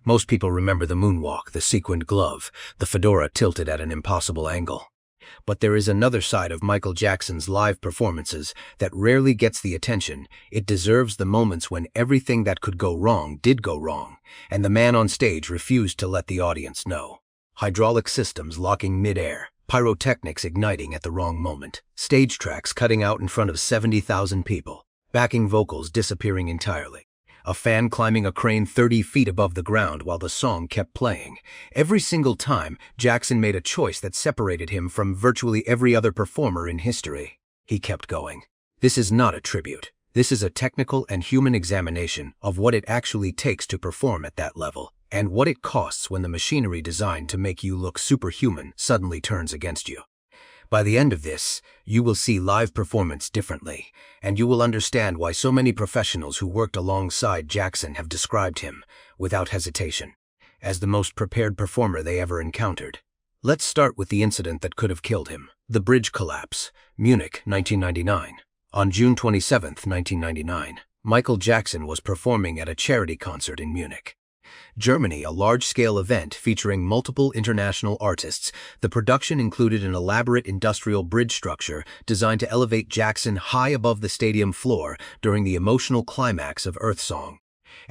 Most people remember the moonwalk, the sequined glove, the fedora tilted at an impossible angle. But there is another side of Michael Jackson's live performances that rarely gets the attention. It deserves the moments when everything that could go wrong did go wrong, and the man on stage refused to let the audience know. Hydraulic systems locking mid-air, pyrotechnics igniting at the wrong moment, stage tracks cutting out in front of 70,000 people, backing vocals disappearing entirely. A fan climbing a crane 30 feet above the ground while the song kept playing. Every single time, Jackson made a choice that separated him from virtually every other performer in history. He kept going. This is not a tribute. This is a technical and human examination of what it actually takes to perform at that level, and what it costs when the machinery designed to make you look superhuman suddenly turns against you. By the end of this, you will see live performance differently, and you will understand why so many professionals who worked alongside Jackson have described him, without hesitation, as the most prepared performer they ever encountered. Let's start with the incident that could have killed him. The bridge collapse, Munich, 1999. On June 27, 1999, Michael Jackson was performing at a charity concert in Munich, Germany, a large-scale event featuring multiple international artists. The production included an elaborate industrial bridge structure designed to elevate Jackson high above the stadium floor during the emotional climax of Earth Song.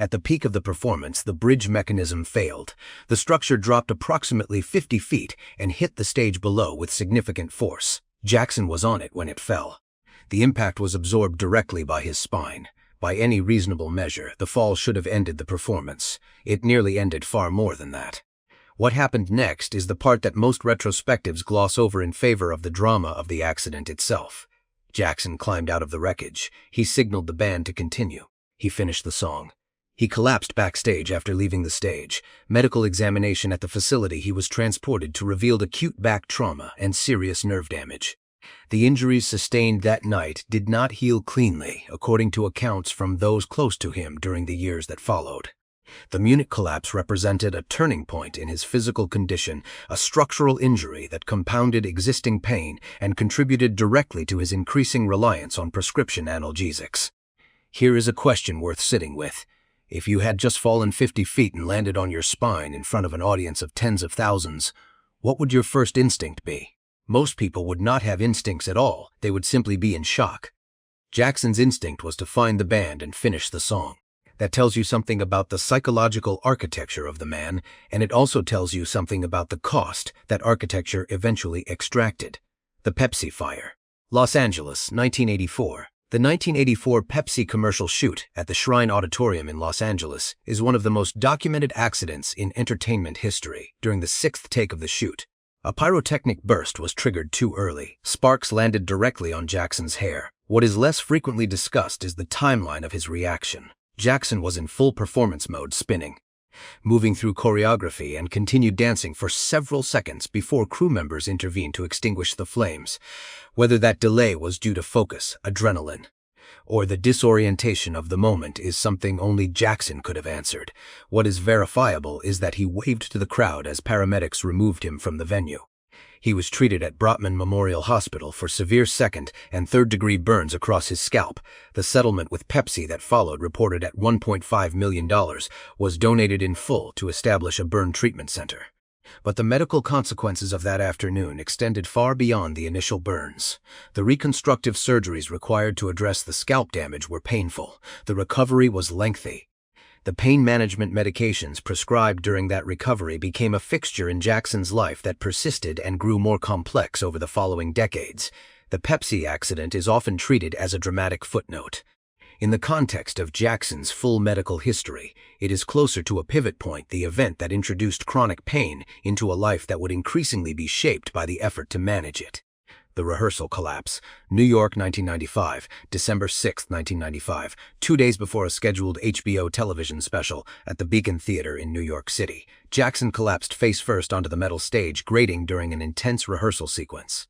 At the peak of the performance, the bridge mechanism failed. The structure dropped approximately 50 feet and hit the stage below with significant force. Jackson was on it when it fell. The impact was absorbed directly by his spine. By any reasonable measure, the fall should have ended the performance. It nearly ended far more than that. What happened next is the part that most retrospectives gloss over in favor of the drama of the accident itself. Jackson climbed out of the wreckage. He signaled the band to continue. He finished the song. He collapsed backstage after leaving the stage. Medical examination at the facility he was transported to revealed acute back trauma and serious nerve damage. The injuries sustained that night did not heal cleanly, according to accounts from those close to him during the years that followed. The Munich collapse represented a turning point in his physical condition, a structural injury that compounded existing pain and contributed directly to his increasing reliance on prescription analgesics. Here is a question worth sitting with. If you had just fallen 50 feet and landed on your spine in front of an audience of tens of thousands, what would your first instinct be? Most people would not have instincts at all. They would simply be in shock. Jackson's instinct was to find the band and finish the song. That tells you something about the psychological architecture of the man, and it also tells you something about the cost that architecture eventually extracted. The Pepsi fire. Los Angeles, 1984. The 1984 Pepsi commercial shoot at the Shrine Auditorium in Los Angeles is one of the most documented accidents in entertainment history. During the 6th take of the shoot, a pyrotechnic burst was triggered too early. Sparks landed directly on Jackson's hair. What is less frequently discussed is the timeline of his reaction. Jackson was in full performance mode, spinning, moving through choreography, and continued dancing for several seconds before crew members intervened to extinguish the flames. Whether that delay was due to focus, adrenaline, or the disorientation of the moment is something only Jackson could have answered. What is verifiable is that he waved to the crowd as paramedics removed him from the venue. He was treated at Brotman Memorial Hospital for severe second and third-degree burns across his scalp. The settlement with Pepsi that followed, reported at $1.5 million, was donated in full to establish a burn treatment center. But the medical consequences of that afternoon extended far beyond the initial burns. The reconstructive surgeries required to address the scalp damage were painful. The recovery was lengthy. The pain management medications prescribed during that recovery became a fixture in Jackson's life that persisted and grew more complex over the following decades. The Pepsi accident is often treated as a dramatic footnote. In the context of Jackson's full medical history, it is closer to a pivot point, the event that introduced chronic pain into a life that would increasingly be shaped by the effort to manage it. The rehearsal collapse. New York, 1995, December 6, 1995, 2 days before a scheduled HBO television special at the Beacon Theater in New York City. Jackson collapsed face first onto the metal stage grating during an intense rehearsal sequence.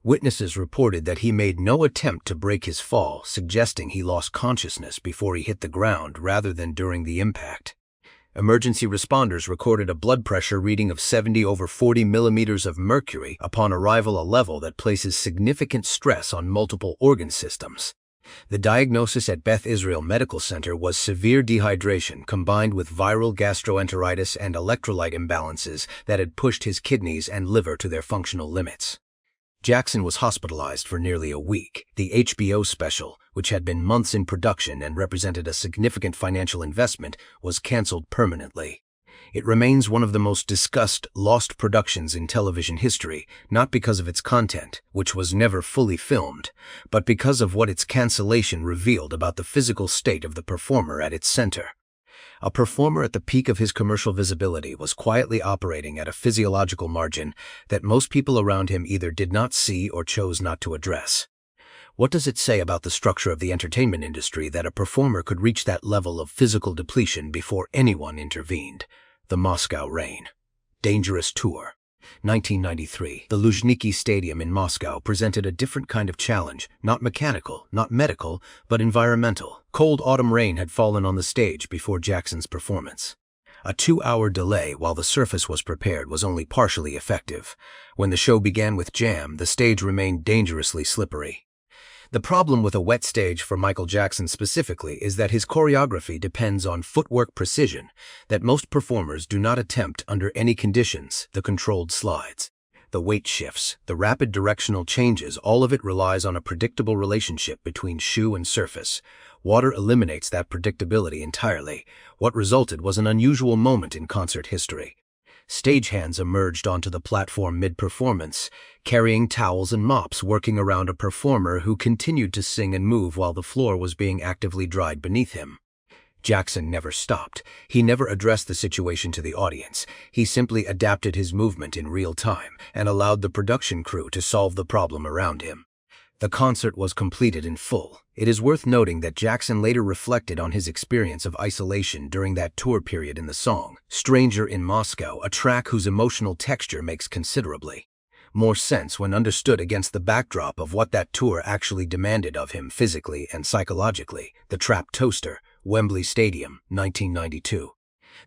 Witnesses reported that he made no attempt to break his fall, suggesting he lost consciousness before he hit the ground rather than during the impact. Emergency responders recorded a blood pressure reading of 70/40 millimeters of mercury upon arrival, a level that places significant stress on multiple organ systems. The diagnosis at Beth Israel Medical Center was severe dehydration combined with viral gastroenteritis and electrolyte imbalances that had pushed his kidneys and liver to their functional limits. Jackson was hospitalized for nearly a week. The HBO special, which had been months in production and represented a significant financial investment, was canceled permanently. It remains one of the most discussed lost productions in television history, not because of its content, which was never fully filmed, but because of what its cancellation revealed about the physical state of the performer at its center. A performer at the peak of his commercial visibility was quietly operating at a physiological margin that most people around him either did not see or chose not to address. What does it say about the structure of the entertainment industry that a performer could reach that level of physical depletion before anyone intervened? The Moscow Rain. Dangerous Tour. 1993. The Luzhniki Stadium in Moscow presented a different kind of challenge, not mechanical, not medical, but environmental. Cold autumn rain had fallen on the stage before Jackson's performance. A 2-hour delay while the surface was prepared was only partially effective. When the show began with jam, the stage remained dangerously slippery. The problem with a wet stage for Michael Jackson specifically is that his choreography depends on footwork precision that most performers do not attempt under any conditions. The controlled slides, the weight shifts, the rapid directional changes, all of it relies on a predictable relationship between shoe and surface. Water eliminates that predictability entirely. What resulted was an unusual moment in concert history. Stagehands emerged onto the platform mid-performance, carrying towels and mops, working around a performer who continued to sing and move while the floor was being actively dried beneath him. Jackson never stopped. He never addressed the situation to the audience. He simply adapted his movement in real time and allowed the production crew to solve the problem around him. The concert was completed in full. It is worth noting that Jackson later reflected on his experience of isolation during that tour period in the song, Stranger in Moscow, a track whose emotional texture makes considerably more sense when understood against the backdrop of what that tour actually demanded of him physically and psychologically. The Trapped Toaster, Wembley Stadium, 1992.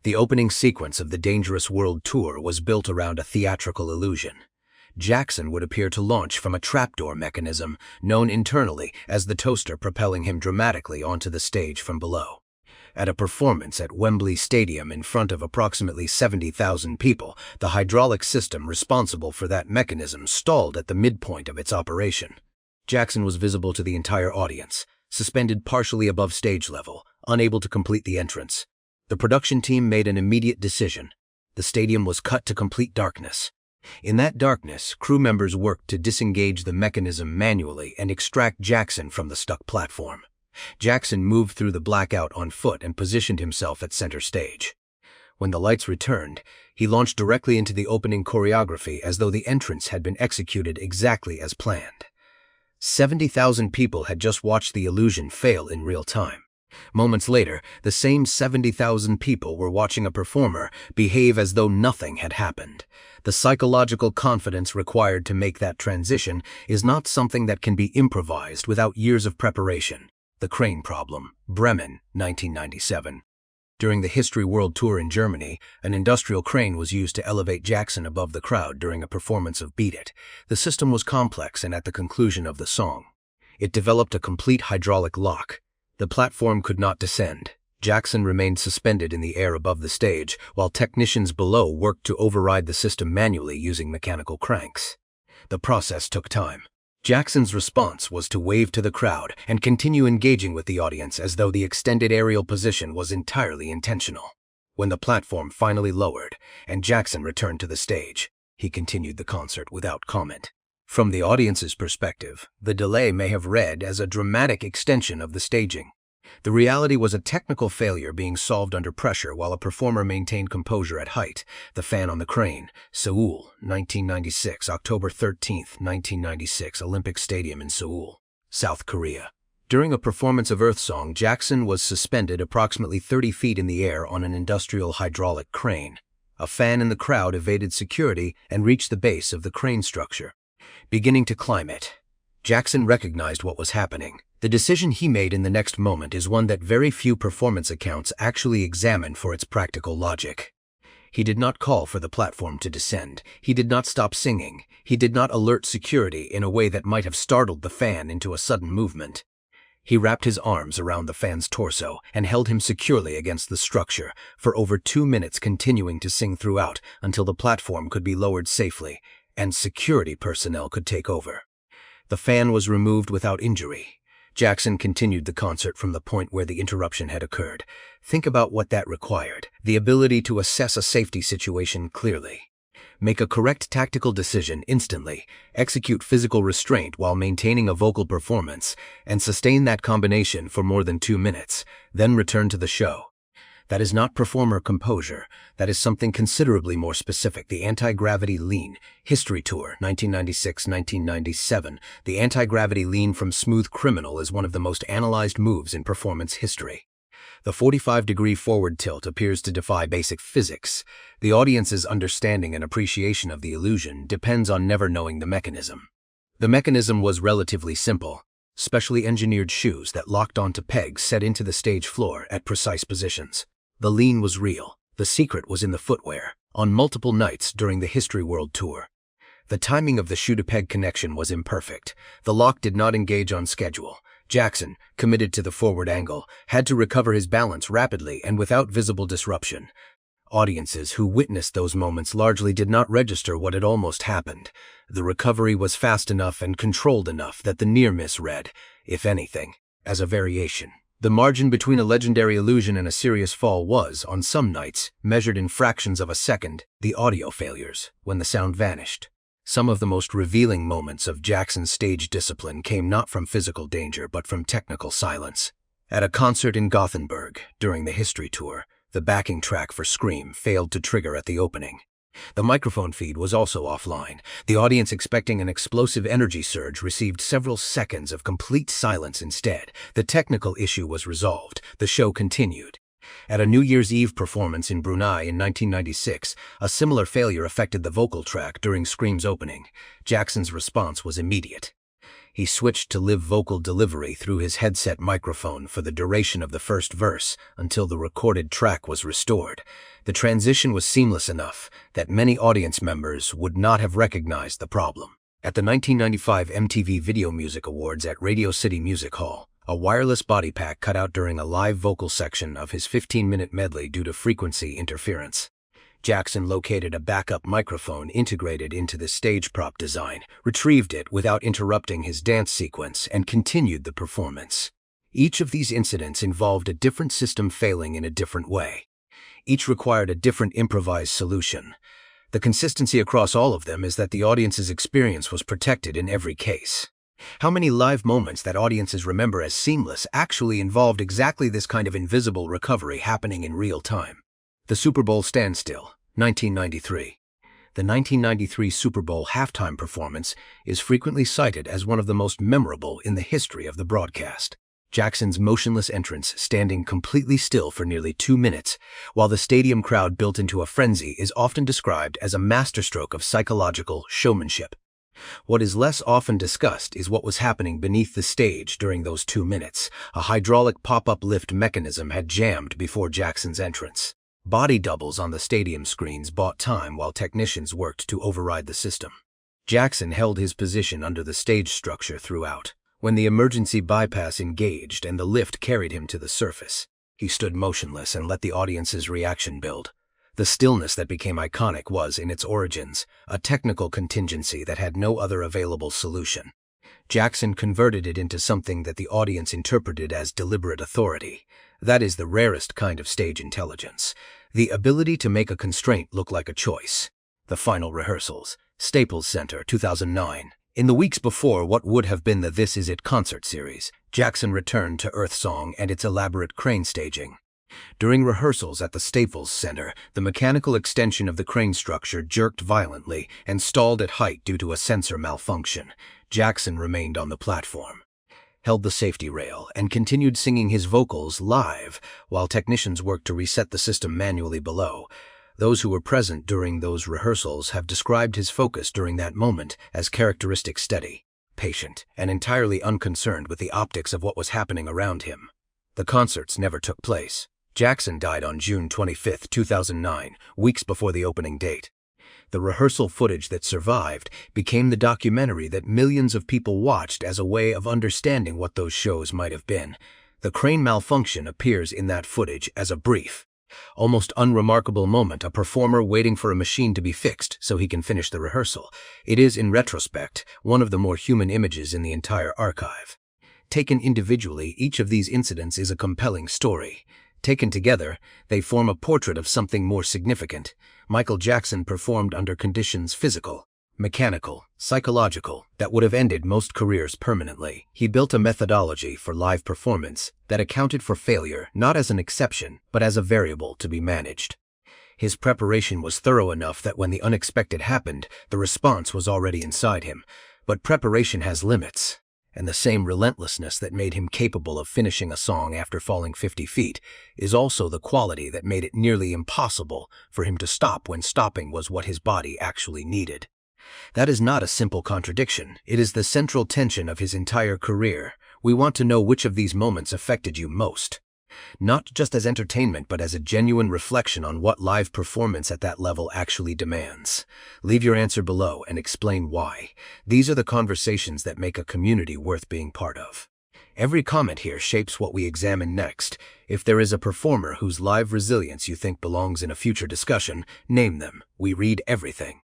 The opening sequence of the Dangerous World Tour was built around a theatrical illusion. Jackson would appear to launch from a trapdoor mechanism, known internally as the toaster, propelling him dramatically onto the stage from below. At a performance at Wembley Stadium in front of approximately 70,000 people, the hydraulic system responsible for that mechanism stalled at the midpoint of its operation. Jackson was visible to the entire audience, suspended partially above stage level, unable to complete the entrance. The production team made an immediate decision. The stadium was cut to complete darkness. In that darkness, crew members worked to disengage the mechanism manually and extract Jackson from the stuck platform. Jackson moved through the blackout on foot and positioned himself at center stage. When the lights returned, he launched directly into the opening choreography as though the entrance had been executed exactly as planned. 70,000 people had just watched the illusion fail in real time. Moments later, the same 70,000 people were watching a performer behave as though nothing had happened. The psychological confidence required to make that transition is not something that can be improvised without years of preparation. The Crane Problem, Bremen, 1997. During the History World Tour in Germany, an industrial crane was used to elevate Jackson above the crowd during a performance of Beat It. The system was complex, and at the conclusion of the song, it developed a complete hydraulic lock. The platform could not descend. Jackson remained suspended in the air above the stage, while technicians below worked to override the system manually using mechanical cranks. The process took time. Jackson's response was to wave to the crowd and continue engaging with the audience as though the extended aerial position was entirely intentional. When the platform finally lowered and Jackson returned to the stage, he continued the concert without comment. From the audience's perspective, the delay may have read as a dramatic extension of the staging. The reality was a technical failure being solved under pressure while a performer maintained composure at height. The Fan on the Crane, Seoul, 1996, October 13, 1996, Olympic Stadium in Seoul, South Korea. During a performance of Earthsong, Jackson was suspended approximately 30 feet in the air on an industrial hydraulic crane. A fan in the crowd evaded security and reached the base of the crane structure. Beginning to climb it, Jackson recognized what was happening. The decision he made in the next moment is one that very few performance accounts actually examine for its practical logic. He did not call for the platform to descend. He did not stop singing. He did not alert security in a way that might have startled the fan into a sudden movement. He wrapped his arms around the fan's torso and held him securely against the structure for over 2 minutes, continuing to sing throughout until the platform could be lowered safely and security personnel could take over. The fan was removed without injury. Jackson continued the concert from the point where the interruption had occurred. Think about what that required: the ability to assess a safety situation clearly, make a correct tactical decision instantly, execute physical restraint while maintaining a vocal performance, and sustain that combination for more than 2 minutes, then return to the show. That is not performer composure. That is something considerably more specific. The Anti-Gravity Lean History Tour, 1996-1997. The anti-gravity lean from Smooth Criminal is one of the most analyzed moves in performance history. The 45-degree forward tilt appears to defy basic physics. The audience's understanding and appreciation of the illusion depends on never knowing the mechanism. The mechanism was relatively simple: specially engineered shoes that locked onto pegs set into the stage floor at precise positions. The lean was real. The secret was in the footwear. On multiple nights during the History World Tour, the timing of the shoe-to-peg connection was imperfect. The lock did not engage on schedule. Jackson, committed to the forward angle, had to recover his balance rapidly and without visible disruption. Audiences who witnessed those moments largely did not register what had almost happened. The recovery was fast enough and controlled enough that the near miss read, if anything, as a variation. The margin between a legendary illusion and a serious fall was, on some nights, measured in fractions of a second. The audio failures, when the sound vanished. Some of the most revealing moments of Jackson's stage discipline came not from physical danger but from technical silence. At a concert in Gothenburg, during the History Tour, the backing track for Scream failed to trigger at the opening. The microphone feed was also offline. The audience, expecting an explosive energy surge, received several seconds of complete silence instead. The technical issue was resolved. The show continued. At a New Year's Eve performance in Brunei in 1996, a similar failure affected the vocal track during Scream's opening. Jackson's response was immediate. He switched to live vocal delivery through his headset microphone for the duration of the first verse until the recorded track was restored. The transition was seamless enough that many audience members would not have recognized the problem. At the 1995 MTV Video Music Awards at Radio City Music Hall, a wireless body pack cut out during a live vocal section of his 15-minute medley due to frequency interference. Jackson located a backup microphone integrated into the stage prop design, retrieved it without interrupting his dance sequence, and continued the performance. Each of these incidents involved a different system failing in a different way. Each required a different improvised solution. The consistency across all of them is that the audience's experience was protected in every case. How many live moments that audiences remember as seamless actually involved exactly this kind of invisible recovery happening in real time? The Super Bowl standstill, 1993. The 1993 Super Bowl halftime performance is frequently cited as one of the most memorable in the history of the broadcast. Jackson's motionless entrance, standing completely still for nearly 2 minutes, while the stadium crowd built into a frenzy, is often described as a masterstroke of psychological showmanship. What is less often discussed is what was happening beneath the stage during those 2 minutes. A hydraulic pop-up lift mechanism had jammed before Jackson's entrance. Body doubles on the stadium screens bought time while technicians worked to override the system. Jackson held his position under the stage structure throughout. When the emergency bypass engaged and the lift carried him to the surface, he stood motionless and let the audience's reaction build. The stillness that became iconic was, in its origins, a technical contingency that had no other available solution. Jackson converted it into something that the audience interpreted as deliberate authority. That is the rarest kind of stage intelligence. The ability to make a constraint look like a choice. The final rehearsals. Staples Center, 2009. In the weeks before what would have been the This Is It concert series, Jackson returned to Earth Song and its elaborate crane staging. During rehearsals at the Staples Center, the mechanical extension of the crane structure jerked violently and stalled at height due to a sensor malfunction. Jackson remained on the platform, held the safety rail, and continued singing his vocals live while technicians worked to reset the system manually below. Those who were present during those rehearsals have described his focus during that moment as characteristic steady, patient, and entirely unconcerned with the optics of what was happening around him. The concerts never took place. Jackson died on June 25, 2009, weeks before the opening date. The rehearsal footage that survived became the documentary that millions of people watched as a way of understanding what those shows might have been. The crane malfunction appears in that footage as a brief, almost unremarkable moment, a performer waiting for a machine to be fixed so he can finish the rehearsal. It is, in retrospect, one of the more human images in the entire archive. Taken individually, each of these incidents is a compelling story. Taken together, they form a portrait of something more significant. Michael Jackson performed under conditions physical, mechanical, psychological, that would have ended most careers permanently. He built a methodology for live performance that accounted for failure not as an exception, but as a variable to be managed. His preparation was thorough enough that when the unexpected happened, the response was already inside him. But preparation has limits, and the same relentlessness that made him capable of finishing a song after falling 50 feet is also the quality that made it nearly impossible for him to stop when stopping was what his body actually needed. That is not a simple contradiction. It is the central tension of his entire career. We want to know which of these moments affected you most. Not just as entertainment, but as a genuine reflection on what live performance at that level actually demands. Leave your answer below and explain why. These are the conversations that make a community worth being part of. Every comment here shapes what we examine next. If there is a performer whose live resilience you think belongs in a future discussion, name them. We read everything.